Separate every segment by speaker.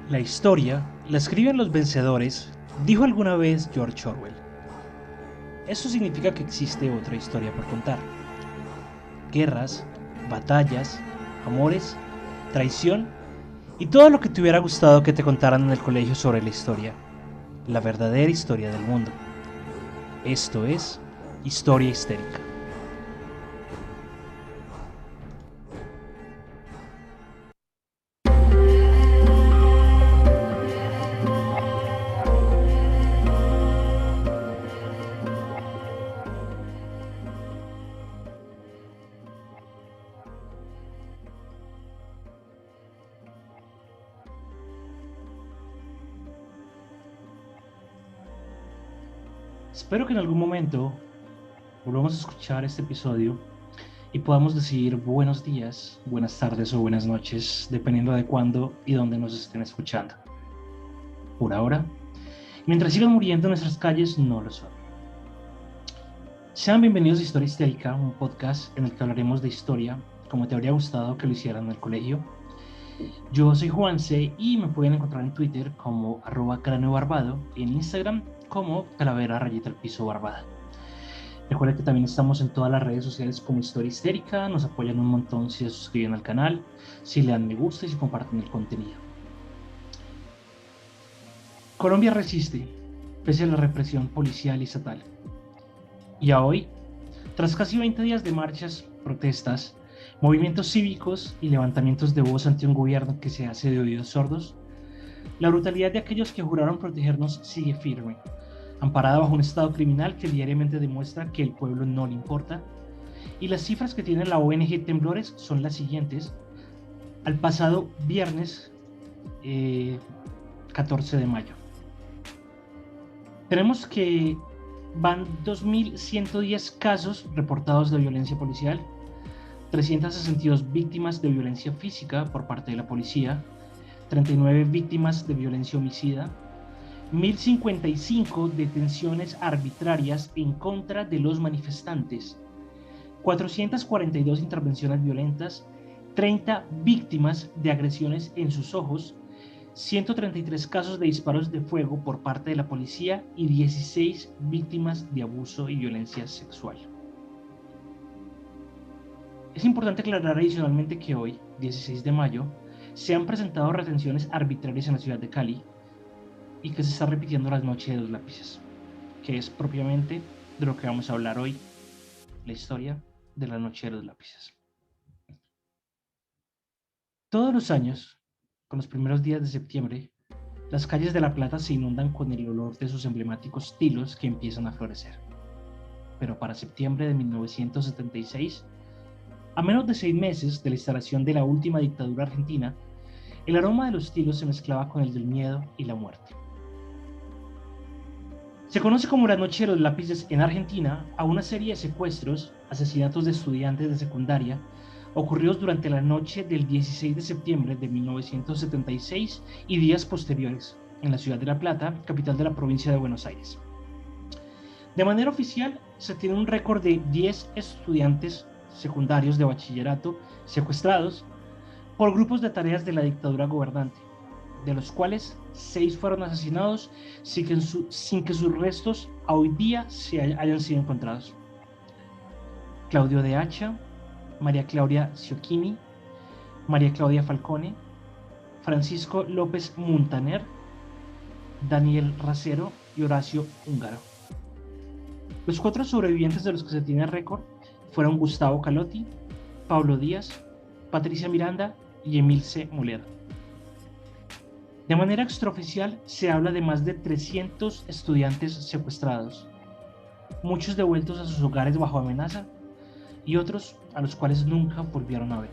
Speaker 1: La historia la escriben los vencedores, dijo alguna vez George Orwell. Eso significa que existe otra historia por contar. Guerras, batallas, amores, traición y todo lo que te hubiera gustado que te contaran en el colegio sobre la historia. La verdadera historia del mundo. Esto es Historia Histérica. Espero que en algún momento volvamos a escuchar este episodio y podamos decir buenos días, buenas tardes o buenas noches, dependiendo de cuándo y dónde nos estén escuchando. Por ahora, mientras sigan muriendo en nuestras calles, no lo son. Sean bienvenidos a Historia Histérica, un podcast en el que hablaremos de historia, como te habría gustado que lo hicieran en el colegio. Yo soy Juanse y me pueden encontrar en Twitter como @craneobarbado y en Instagram como calavera_barbada. Recuerden que también estamos en todas las redes sociales como Historia Histérica, nos apoyan un montón si se suscriben al canal, si le dan me gusta y si comparten el contenido. Colombia resiste, pese a la represión policial y estatal. Y a hoy, tras casi 20 días de marchas, protestas, movimientos cívicos y levantamientos de voz ante un gobierno que se hace de oídos sordos, la brutalidad de aquellos que juraron protegernos sigue firme, amparada bajo un estado criminal que diariamente demuestra que el pueblo no le importa. Y las cifras que tiene la ONG Temblores son las siguientes. Al pasado viernes 14 de mayo. Tenemos que van 2.110 casos reportados de violencia policial, 362 víctimas de violencia física por parte de la policía, 39 víctimas de violencia homicida, 1.055 detenciones arbitrarias en contra de los manifestantes, 442 intervenciones violentas, 30 víctimas de agresiones en sus ojos, 133 casos de disparos de fuego por parte de la policía y 16 víctimas de abuso y violencia sexual. Es importante aclarar adicionalmente que hoy, 16 de mayo, se han presentado retenciones arbitrarias en la ciudad de Cali y que se está repitiendo la noche de los lápices, que es propiamente de lo que vamos a hablar hoy, la historia de la noche de los lápices. Todos los años, con los primeros días de septiembre, las calles de La Plata se inundan con el olor de sus emblemáticos tilos que empiezan a florecer. Pero para septiembre de 1976, a menos de 6 meses de la instalación de la última dictadura argentina, el aroma de los tilos se mezclaba con el del miedo y la muerte. Se conoce como la Noche de los Lápices en Argentina a una serie de secuestros, asesinatos de estudiantes de secundaria, ocurridos durante la noche del 16 de septiembre de 1976 y días posteriores, en la ciudad de La Plata, capital de la provincia de Buenos Aires. De manera oficial, se tiene un récord de 10 estudiantes secundarios de bachillerato secuestrados por grupos de tareas de la dictadura gobernante, de los cuales 6 fueron asesinados sin que sus restos a hoy día hayan sido encontrados. Claudio de Hacha, María Claudia Ciocchini, María Claudia Falcone, Francisco López Muntaner, Daniel Racero y Horacio Húngaro. Los 4 sobrevivientes de los que se tiene récord fueron Gustavo Calotti, Pablo Díaz, Patricia Miranda y Emilce Molero. De manera extraoficial se habla de más de 300 estudiantes secuestrados, muchos devueltos a sus hogares bajo amenaza y otros a los cuales nunca volvieron a ver.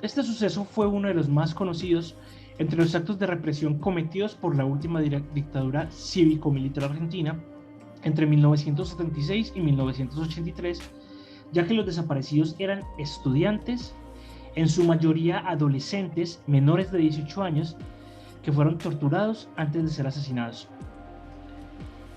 Speaker 1: Este suceso fue uno de los más conocidos entre los actos de represión cometidos por la última dictadura cívico-militar argentina entre 1976 y 1983, ya que los desaparecidos eran estudiantes, en su mayoría adolescentes menores de 18 años, que fueron torturados antes de ser asesinados.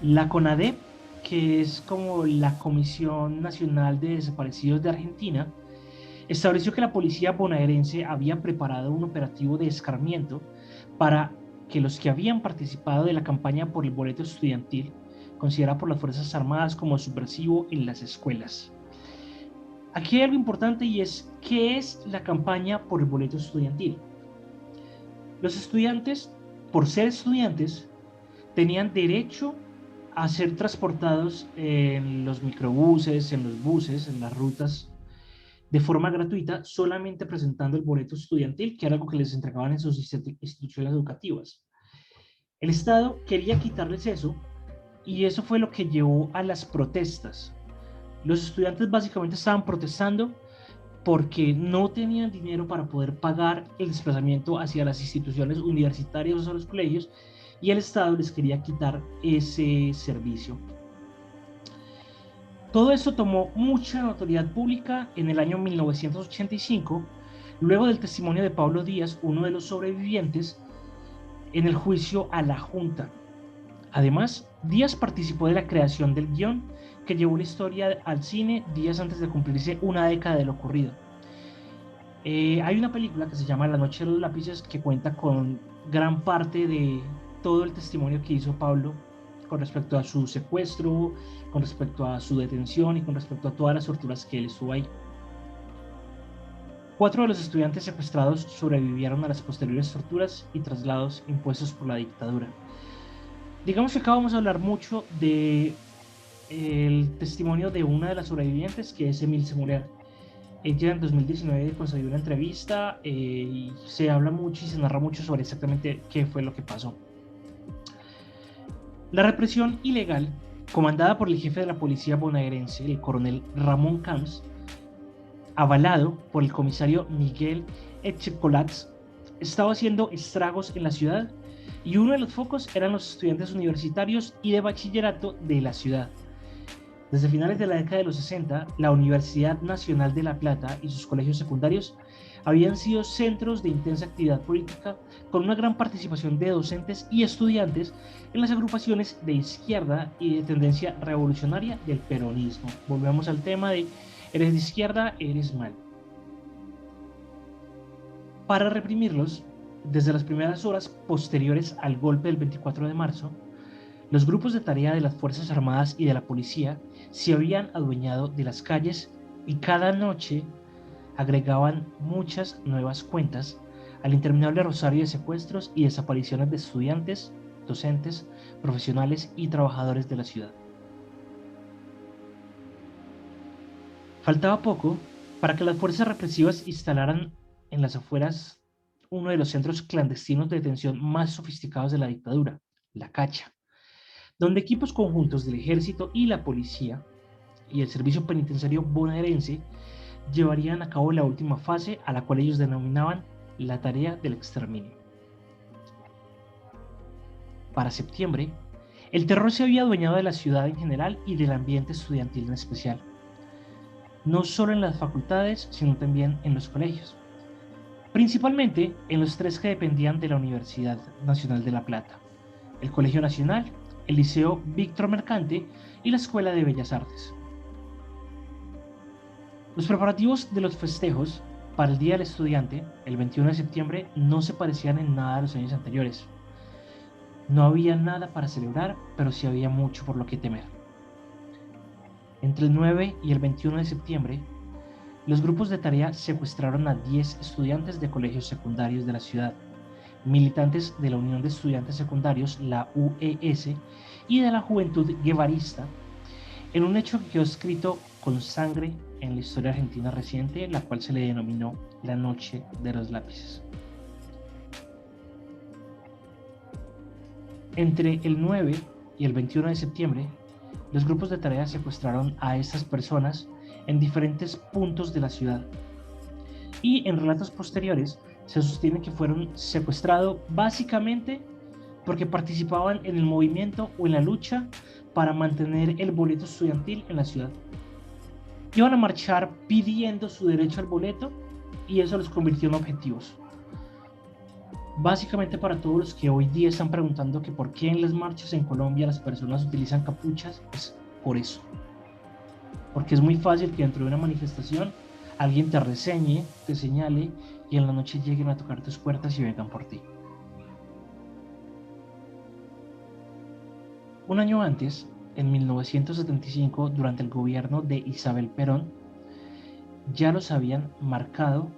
Speaker 1: La CONADEP, que es como la Comisión Nacional de Desaparecidos de Argentina, estableció que la policía bonaerense había preparado un operativo de escarmiento para que los que habían participado de la campaña por el boleto estudiantil, considerada por las Fuerzas Armadas como subversivo en las escuelas. Aquí hay algo importante y es, ¿qué es la campaña por el boleto estudiantil? Los estudiantes, por ser estudiantes, tenían derecho a ser transportados en los microbuses, en los buses, en las rutas, de forma gratuita, solamente presentando el boleto estudiantil, que era algo que les entregaban en sus instituciones educativas. El Estado quería quitarles eso, y eso fue lo que llevó a las protestas. Los estudiantes básicamente estaban protestando porque no tenían dinero para poder pagar el desplazamiento hacia las instituciones universitarias o a los colegios, y el Estado les quería quitar ese servicio. Todo esto tomó mucha notoriedad pública en el año 1985, luego del testimonio de Pablo Díaz, uno de los sobrevivientes, en el juicio a la Junta. Además, Díaz participó de la creación del guión que llevó la historia al cine días antes de cumplirse una década de lo ocurrido. Hay una película que se llama La Noche de los Lápices que cuenta con gran parte de todo el testimonio que hizo Pablo con respecto a su secuestro, con respecto a su detención y con respecto a todas las torturas que él estuvo ahí. 4 de los estudiantes secuestrados sobrevivieron a las posteriores torturas y traslados impuestos por la dictadura. Digamos que acá vamos a hablar mucho de el testimonio de una de las sobrevivientes, que es Emilce Muller. Ella en 2019 concedió una entrevista y se habla mucho y se narra mucho sobre exactamente qué fue lo que pasó. La represión ilegal, comandada por el jefe de la policía bonaerense, el coronel Ramón Camps, avalado por el comisario Miguel Echecolatz, estaba haciendo estragos en la ciudad, y uno de los focos eran los estudiantes universitarios y de bachillerato de la ciudad. Desde finales de la década de los 60, la Universidad Nacional de La Plata y sus colegios secundarios habían sido centros de intensa actividad política, con una gran participación de docentes y estudiantes en las agrupaciones de izquierda y de tendencia revolucionaria del peronismo. Volvemos al tema de eres de izquierda, eres mal. Para reprimirlos, desde las primeras horas posteriores al golpe del 24 de marzo, los grupos de tarea de las Fuerzas Armadas y de la policía se habían adueñado de las calles y cada noche agregaban muchas nuevas cuentas al interminable rosario de secuestros y desapariciones de estudiantes, docentes, profesionales y trabajadores de la ciudad. Faltaba poco para que las fuerzas represivas instalaran en las afueras uno de los centros clandestinos de detención más sofisticados de la dictadura, la Cacha, donde equipos conjuntos del ejército y la policía y el servicio penitenciario bonaerense llevarían a cabo la última fase, a la cual ellos denominaban la tarea del exterminio. Para septiembre, el terror se había adueñado de la ciudad en general y del ambiente estudiantil en especial, no solo en las facultades, sino también en los colegios, principalmente en los 3 que dependían de la Universidad Nacional de La Plata: el Colegio Nacional, el Liceo Víctor Mercante y la Escuela de Bellas Artes. Los preparativos de los festejos para el Día del Estudiante, el 21 de septiembre, no se parecían en nada a los años anteriores. No había nada para celebrar, pero sí había mucho por lo que temer. Entre el 9 y el 21 de septiembre, los grupos de tarea secuestraron a 10 estudiantes de colegios secundarios de la ciudad, militantes de la Unión de Estudiantes Secundarios, la UES, y de la Juventud Guevarista, en un hecho que quedó escrito con sangre en la historia argentina reciente, la cual se le denominó la Noche de los Lápices. Entre el 9 y el 21 de septiembre, los grupos de tarea secuestraron a estas personas en diferentes puntos de la ciudad, y en relatos posteriores se sostiene que fueron secuestrados básicamente porque participaban en el movimiento o en la lucha para mantener el boleto estudiantil en la ciudad. Iban a marchar pidiendo su derecho al boleto y eso los convirtió en objetivos. Básicamente, para todos los que hoy día están preguntando que por qué en las marchas en Colombia las personas utilizan capuchas, es por eso. Porque es muy fácil que dentro de una manifestación alguien te reseñe, te señale y en la noche lleguen a tocar tus puertas y vengan por ti. Un año antes, en 1975, durante el gobierno de Isabel Perón, ya los habían marcado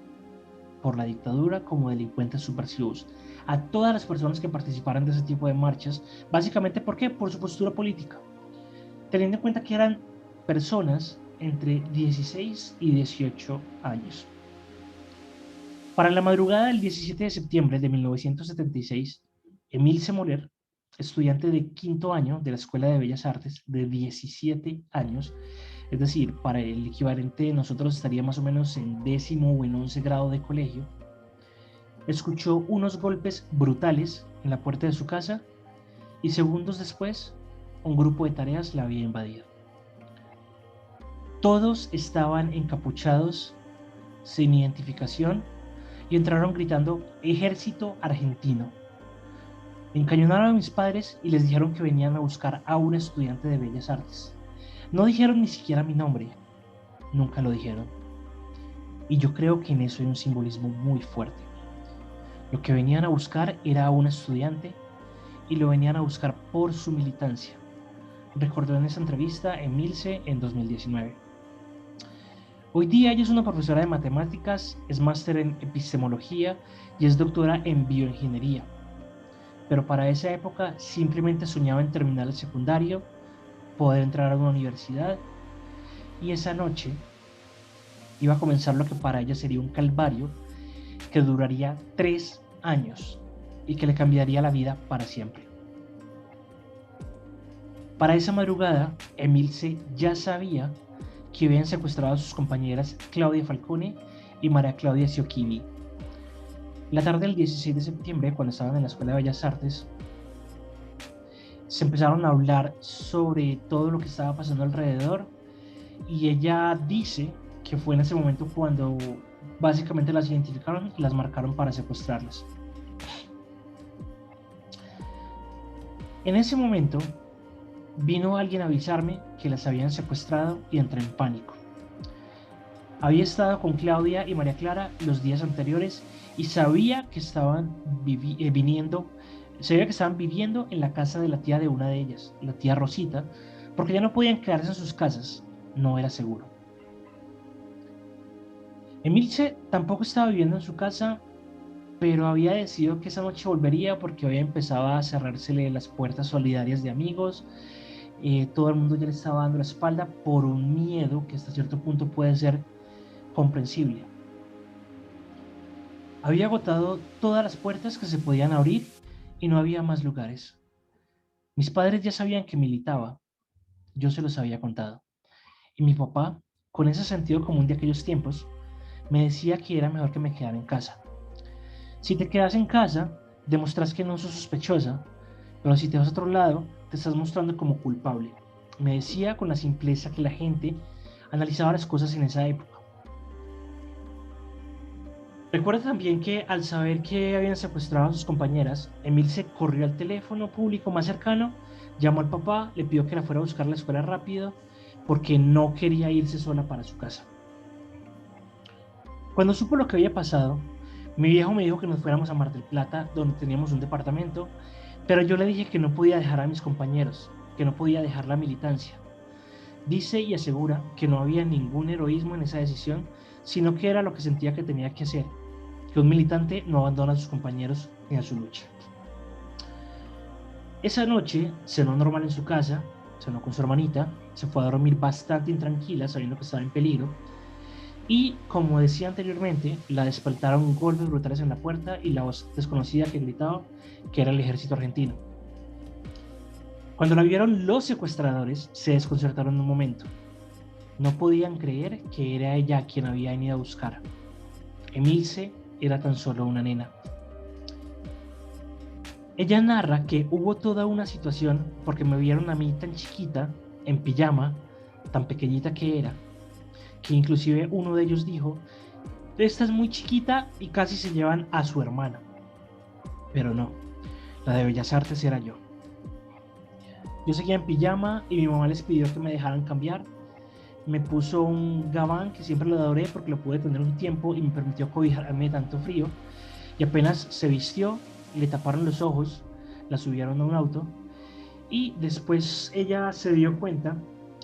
Speaker 1: por la dictadura como delincuentes subversivos a todas las personas que participaran de ese tipo de marchas, básicamente ¿por qué? Por su postura política, teniendo en cuenta que eran personas entre 16 y 18 años. Para la madrugada del 17 de septiembre de 1976, Emilce Moler, estudiante de quinto año de la Escuela de Bellas Artes de 17 años, es decir, para el equivalente nosotros estaría más o menos en décimo o en 11 grado de colegio, escuchó unos golpes brutales en la puerta de su casa y segundos después un grupo de tareas la había invadido. Todos estaban encapuchados, sin identificación, y entraron gritando "Ejército Argentino". Encañonaron a mis padres y les dijeron que venían a buscar a un estudiante de Bellas Artes. No dijeron ni siquiera mi nombre, nunca lo dijeron. Y yo creo que en eso hay un simbolismo muy fuerte. Lo que venían a buscar era a un estudiante y lo venían a buscar por su militancia, recordó en esa entrevista Emilce en 2019. Hoy día ella es una profesora de matemáticas, es máster en epistemología y es doctora en bioingeniería. Pero para esa época simplemente soñaba en terminar el secundario, poder entrar a una universidad, y esa noche iba a comenzar lo que para ella sería un calvario que duraría 3 años y que le cambiaría la vida para siempre. Para esa madrugada, Emilce ya sabía que habían secuestrado a sus compañeras Claudia Falcone y María Claudia Ciocchini. La tarde del 16 de septiembre, cuando estaban en la Escuela de Bellas Artes, se empezaron a hablar sobre todo lo que estaba pasando alrededor y ella dice que fue en ese momento cuando básicamente las identificaron y las marcaron para secuestrarlas. En ese momento vino alguien a avisarme que las habían secuestrado y entré en pánico. Había estado con Claudia y María Clara los días anteriores y sabía que estaban viviendo en la casa de la tía de una de ellas, la tía Rosita, porque ya no podían quedarse en sus casas, no era seguro. Emilce tampoco estaba viviendo en su casa, pero había decidido que esa noche volvería porque había empezado a cerrársele las puertas solidarias de amigos. Todo el mundo ya le estaba dando la espalda por un miedo que hasta cierto punto puede ser comprensible. Había agotado todas las puertas que se podían abrir y no había más lugares. Mis padres ya sabían que militaba, yo se los había contado. Y mi papá, con ese sentido común de aquellos tiempos, me decía que era mejor que me quedara en casa. Si te quedas en casa, demostras que no sos sospechosa, pero si te vas a otro lado, te estás mostrando como culpable. Me decía con la simpleza que la gente analizaba las cosas en esa época. Recuerda también que al saber que habían secuestrado a sus compañeras, Emilce corrió al teléfono público más cercano, llamó al papá, le pidió que la fuera a buscar a la escuela rápido, porque no quería irse sola para su casa. Cuando supo lo que había pasado, mi viejo me dijo que nos fuéramos a Mar del Plata, donde teníamos un departamento, pero yo le dije que no podía dejar a mis compañeros, que no podía dejar la militancia. Dice y asegura que no había ningún heroísmo en esa decisión, sino que era lo que sentía que tenía que hacer, que un militante no abandona a sus compañeros ni a su lucha. Esa noche cenó normal en su casa, cenó con su hermanita, se fue a dormir bastante intranquila sabiendo que estaba en peligro, y como decía anteriormente, la despertaron golpes brutales en la puerta y la voz desconocida que gritaba que era el ejército argentino. Cuando la vieron los secuestradores, se desconcertaron un momento. No podían creer que era ella quien había venido a buscar. Emilce era tan solo una nena. Ella narra que hubo toda una situación porque me vieron a mí tan chiquita, en pijama, tan pequeñita que era, que inclusive uno de ellos dijo, esta es muy chiquita y casi se llevan a su hermana. Pero no, la de Bellas Artes era yo. Yo seguía en pijama y mi mamá les pidió que me dejaran cambiar, me puso un gabán que siempre lo adoré porque lo pude tener un tiempo y me permitió cobijarme de tanto frío. Y apenas se vistió, le taparon los ojos, la subieron a un auto y después ella se dio cuenta,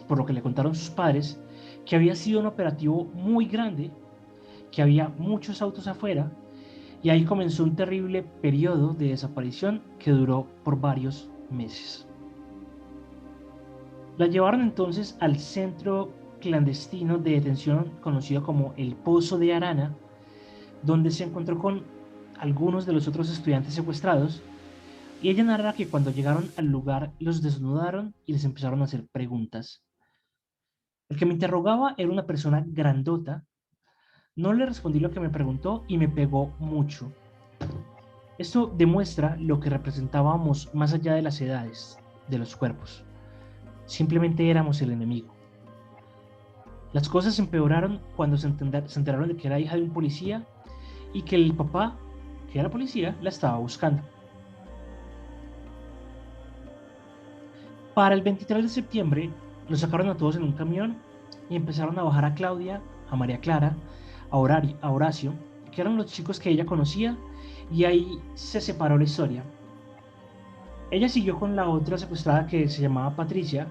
Speaker 1: por lo que le contaron sus padres, que había sido un operativo muy grande, que había muchos autos afuera y ahí comenzó un terrible periodo de desaparición que duró por varios meses. La llevaron entonces al centro clandestino de detención conocido como el Pozo de Arana, donde se encontró con algunos de los otros estudiantes secuestrados, y ella narra que cuando llegaron al lugar los desnudaron y les empezaron a hacer preguntas. El que me interrogaba era una persona grandota, no le respondí lo que me preguntó y me pegó mucho. Esto demuestra lo que representábamos más allá de las edades, de los cuerpos. Simplemente éramos el enemigo. Las cosas empeoraron cuando se enteraron de que era hija de un policía y que el papá, que era policía, la estaba buscando. Para el 23 de septiembre, los sacaron a todos en un camión y empezaron a bajar a Claudia, a María Clara, a Horacio, que eran los chicos que ella conocía, y ahí se separó la historia. Ella siguió con la otra secuestrada que se llamaba Patricia,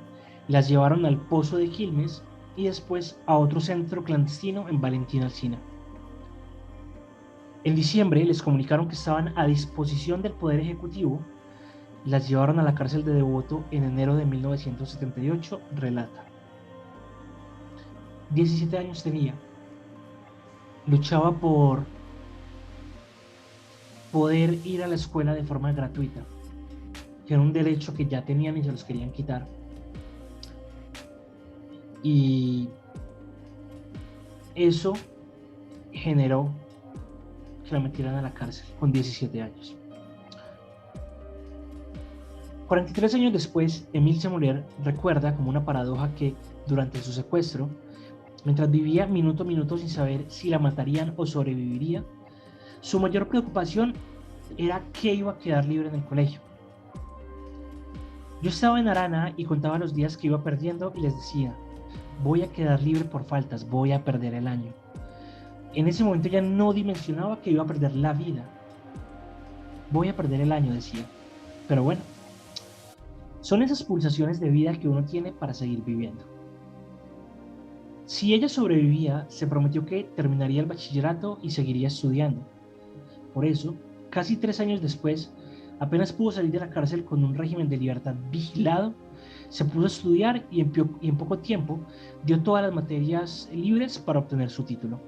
Speaker 1: las llevaron al Pozo de Quilmes y después a otro centro clandestino en Valentín Alsina. En diciembre les comunicaron que estaban a disposición del Poder Ejecutivo, las llevaron a la cárcel de Devoto en enero de 1978, relata. 17 años tenía. Luchaba por poder ir a la escuela de forma gratuita, que era un derecho que ya tenían y se los querían quitar. Y eso generó que la metieran a la cárcel con 17 años. 43 años después, Émile Semoller recuerda como una paradoja que durante su secuestro, mientras vivía minuto a minuto sin saber si la matarían o sobreviviría, su mayor preocupación era que iba a quedar libre en el colegio. Yo estaba en Arana y contaba los días que iba perdiendo y les decía, voy a quedar libre por faltas, voy a perder el año. En ese momento ya no dimensionaba que iba a perder la vida. Voy a perder el año, decía. Pero bueno, son esas pulsaciones de vida que uno tiene para seguir viviendo. Si ella sobrevivía, se prometió que terminaría el bachillerato y seguiría estudiando. Por eso, casi 3 años después, apenas pudo salir de la cárcel con un régimen de libertad vigilado, se puso a estudiar y en poco tiempo dio todas las materias libres para obtener su título.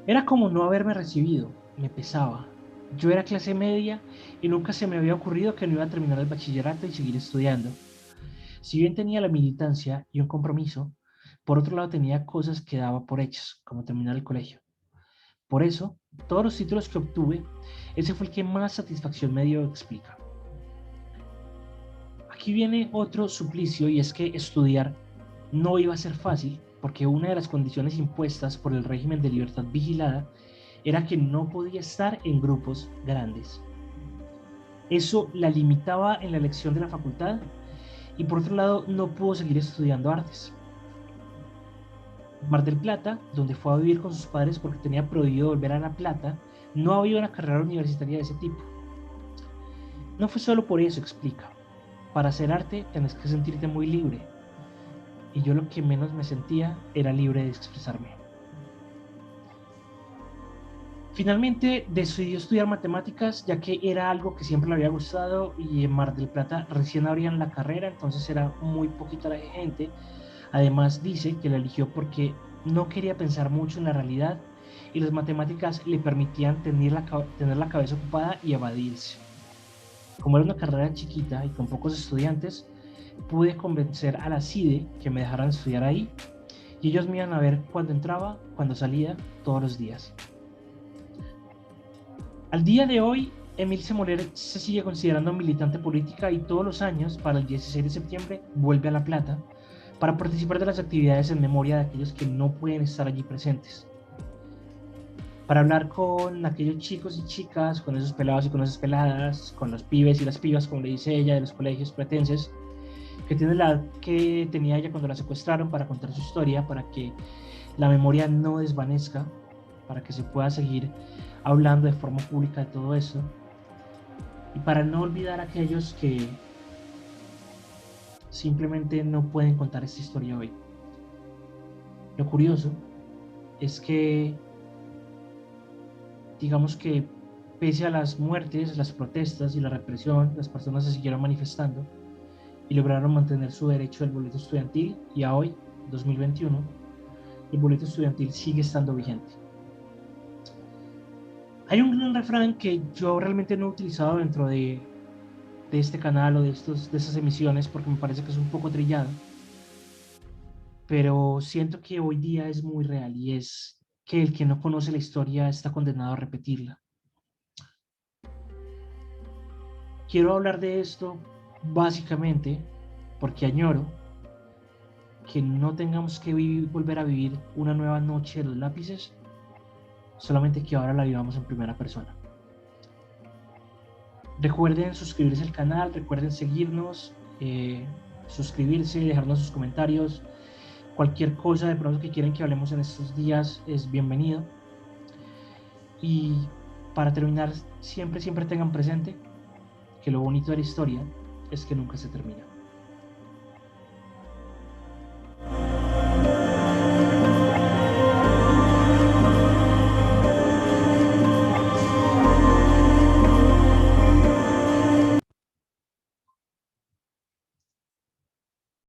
Speaker 1: Era como no haberme recibido, me pesaba. Yo era clase media y nunca se me había ocurrido que no iba a terminar el bachillerato y seguir estudiando. Si bien tenía la militancia y un compromiso, por otro lado tenía cosas que daba por hechas, como terminar el colegio. Por eso, todos los títulos que obtuve, ese fue el que más satisfacción me dio, explica. Aquí viene otro suplicio y es que estudiar no iba a ser fácil porque una de las condiciones impuestas por el régimen de libertad vigilada era que no podía estar en grupos grandes. Eso la limitaba en la elección de la facultad y por otro lado no pudo seguir estudiando artes. Mar del Plata, donde fue a vivir con sus padres porque tenía prohibido volver a La Plata, no había una carrera universitaria de ese tipo. No fue solo por eso, explica. Para hacer arte tenés que sentirte muy libre. Y yo lo que menos me sentía era libre de expresarme. Finalmente decidió estudiar matemáticas ya que era algo que siempre le había gustado y en Mar del Plata recién abrían la carrera, entonces era muy poquita la gente. Además dice que la eligió porque no quería pensar mucho en la realidad y las matemáticas le permitían tener la cabeza ocupada y evadirse. Como era una carrera chiquita y con pocos estudiantes, pude convencer a la CIDE que me dejaran estudiar ahí y ellos me iban a ver cuando entraba, cuando salía, todos los días. Al día de hoy, Émile Semoller se sigue considerando militante política y todos los años, para el 16 de septiembre, vuelve a La Plata para participar de las actividades en memoria de aquellos que no pueden estar allí presentes. Para hablar con aquellos chicos y chicas, con esos pelados y con esas peladas, con los pibes y las pibas, como le dice ella, de los colegios platenses, que tiene la edad que tenía ella cuando la secuestraron, para contar su historia, para que la memoria no desvanezca, para que se pueda seguir hablando de forma pública de todo esto, y para no olvidar a aquellos que simplemente no pueden contar esta historia hoy. Lo curioso es que, digamos que pese a las muertes, las protestas y la represión, las personas se siguieron manifestando y lograron mantener su derecho al boleto estudiantil, y a hoy, 2021, el boleto estudiantil sigue estando vigente. Hay un gran refrán que yo realmente no he utilizado dentro de este canal o de estas emisiones, porque me parece que es un poco trillado, pero siento que hoy día es muy real, y es que el que no conoce la historia está condenado a repetirla. Quiero hablar de esto básicamente porque añoro que no tengamos que volver a vivir una nueva noche de los lápices, solamente que ahora la vivamos en primera persona. Recuerden suscribirse al canal, recuerden seguirnos, suscribirse, dejarnos sus comentarios. Cualquier cosa de pronto que quieran que hablemos en estos días es bienvenido. Y para terminar, siempre tengan presente que lo bonito de la historia es que nunca se termina.